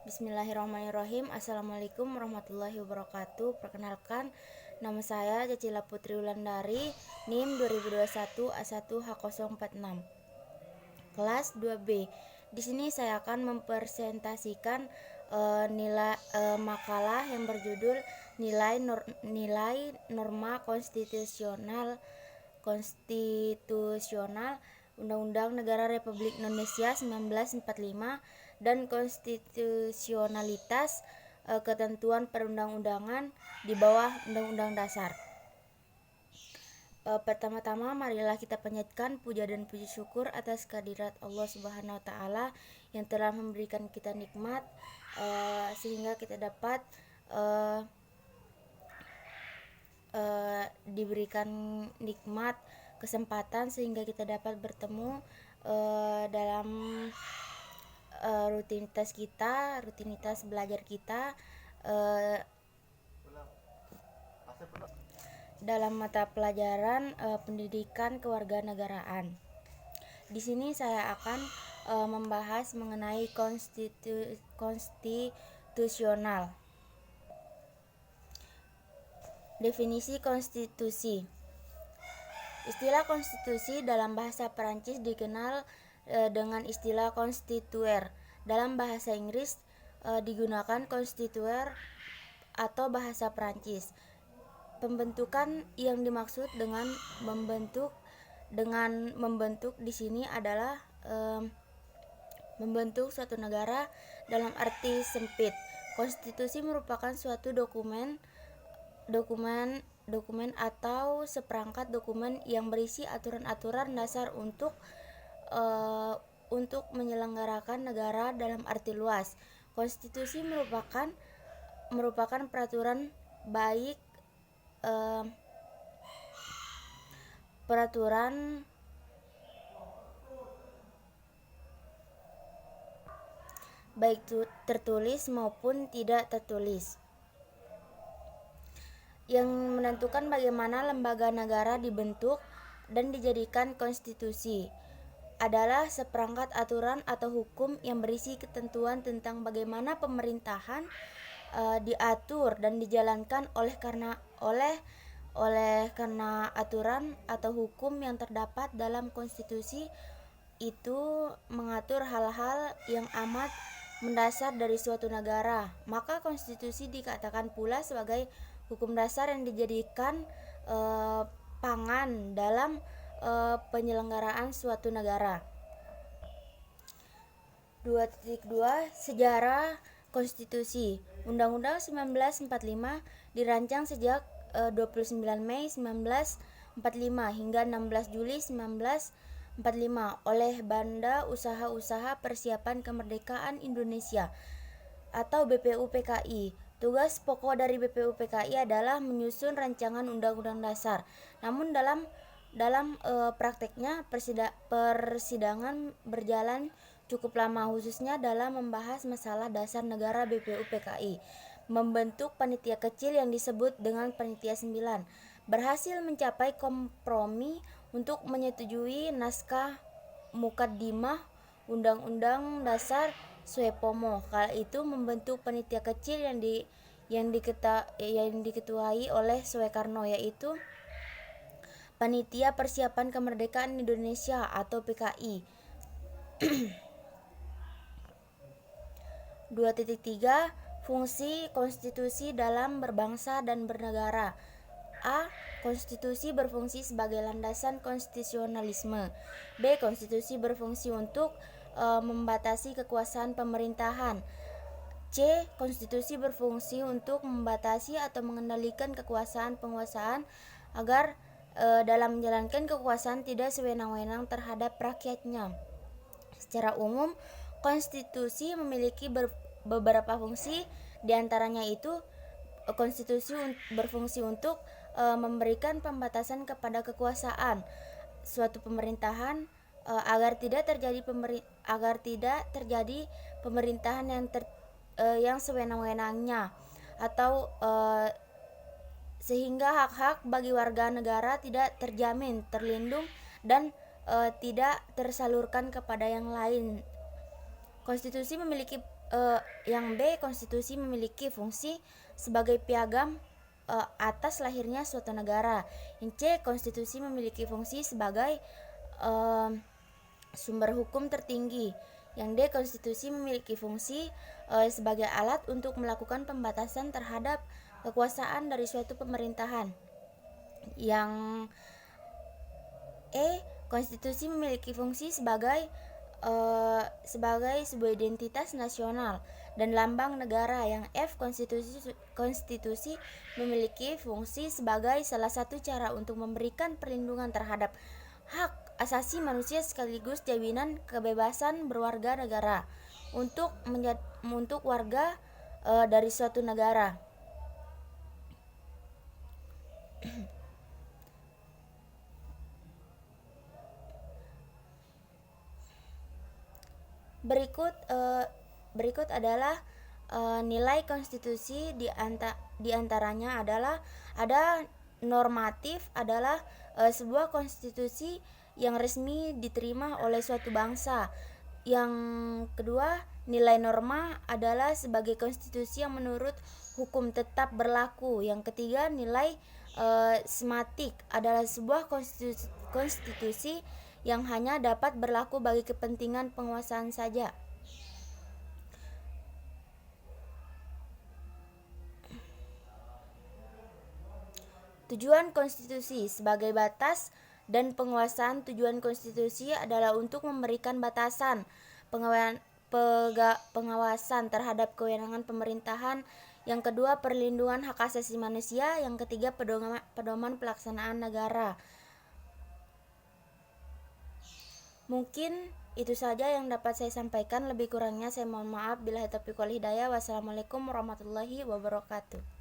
Bismillahirrahmanirrahim. Assalamualaikum warahmatullahi wabarakatuh. Perkenalkan, nama saya Cacila Putri Wulandari, NIM 2021 A1H046, kelas 2B. Di sini saya akan mempresentasikan makalah yang berjudul nilai norma konstitusional Undang-Undang Negara Republik Indonesia 1945 dan konstitusionalitas ketentuan perundang-undangan di bawah Undang-Undang Dasar. Pertama-tama marilah kita panjatkan puja dan puji syukur atas kehadirat Allah Subhanahu wa taala yang telah memberikan kita nikmat sehingga kita dapat diberikan nikmat kesempatan sehingga kita dapat bertemu dalam rutinitas belajar kita dalam mata pelajaran pendidikan kewarganegaraan. Di sini saya akan membahas mengenai konstitusional. Definisi konstitusi. Istilah konstitusi dalam bahasa Perancis dikenal dengan istilah constituer. Dalam bahasa Inggris digunakan constituer atau bahasa Perancis. Pembentukan yang dimaksud dengan membentuk di sini adalah membentuk suatu negara dalam arti sempit. Konstitusi merupakan suatu dokumen atau seperangkat dokumen yang berisi aturan-aturan dasar untuk menyelenggarakan negara dalam arti luas. Konstitusi merupakan peraturan baik tertulis maupun tidak tertulis yang menentukan bagaimana lembaga negara dibentuk dan dijadikan konstitusi adalah seperangkat aturan atau hukum yang berisi ketentuan tentang bagaimana pemerintahan diatur dan dijalankan oleh karena aturan atau hukum yang terdapat dalam konstitusi itu mengatur hal-hal yang amat mendasar dari suatu negara. Maka konstitusi dikatakan pula sebagai hukum dasar yang dijadikan pangan dalam penyelenggaraan suatu negara. 2.2 Sejarah Konstitusi. Undang-Undang 1945 dirancang sejak 29 Mei 1945 hingga 16 Juli 1945 oleh Banda Usaha-Usaha Persiapan Kemerdekaan Indonesia atau BPUPKI. Tugas pokok dari BPUPKI adalah menyusun rancangan undang-undang dasar. Namun dalam prakteknya persidangan berjalan cukup lama, khususnya dalam membahas masalah dasar negara. BPUPKI membentuk panitia kecil yang disebut dengan Panitia 9, berhasil mencapai kompromi untuk menyetujui naskah Mukaddimah Undang-Undang Dasar Suepomo. Kala itu membentuk panitia kecil yang diketuai oleh Soekarno, yaitu Panitia Persiapan Kemerdekaan Indonesia atau PKI. 2.3 Fungsi konstitusi dalam berbangsa dan bernegara. A. Konstitusi berfungsi sebagai landasan konstitusionalisme. B. Konstitusi berfungsi untuk membatasi kekuasaan pemerintahan. C. Konstitusi berfungsi untuk membatasi atau mengendalikan kekuasaan penguasaan agar dalam menjalankan kekuasaan tidak sewenang-wenang terhadap rakyatnya. Secara umum, konstitusi memiliki beberapa fungsi, diantaranya itu konstitusi berfungsi untuk memberikan pembatasan kepada kekuasaan suatu pemerintahan agar tidak terjadi pemerintahan yang sewenang-wenangnya atau sehingga hak-hak bagi warga negara tidak terjamin, terlindung dan tidak tersalurkan kepada yang lain. Konstitusi memiliki Yang B, konstitusi memiliki fungsi sebagai piagam atas lahirnya suatu negara. Yang C, konstitusi memiliki fungsi sebagai sumber hukum tertinggi. Yang D, konstitusi memiliki fungsi sebagai alat untuk melakukan pembatasan terhadap kekuasaan dari suatu pemerintahan. Yang E, konstitusi memiliki fungsi sebagai sebuah identitas nasional dan lambang negara. Yang F, konstitusi memiliki fungsi sebagai salah satu cara untuk memberikan perlindungan terhadap hak asasi manusia sekaligus jaminan kebebasan berwarga negara untuk warga dari suatu negara. Berikut adalah nilai konstitusi. Di antaranya adalah ada normatif, adalah sebuah konstitusi yang resmi diterima oleh suatu bangsa. Yang kedua, nilai norma adalah sebagai konstitusi yang menurut hukum tetap berlaku. Yang ketiga, nilai sematik adalah sebuah konstitusi yang hanya dapat berlaku bagi kepentingan penguasaan saja. Tujuan konstitusi sebagai batas dan penguasaan. Tujuan konstitusi adalah untuk memberikan batasan, pengawasan terhadap kewenangan pemerintahan. Yang kedua, perlindungan hak asasi manusia. Yang ketiga, pedoman pelaksanaan negara. Mungkin itu saja yang dapat saya sampaikan. Lebih kurangnya saya mohon maaf. Billahi taufiq wal hidayah. Wassalamualaikum warahmatullahi wabarakatuh.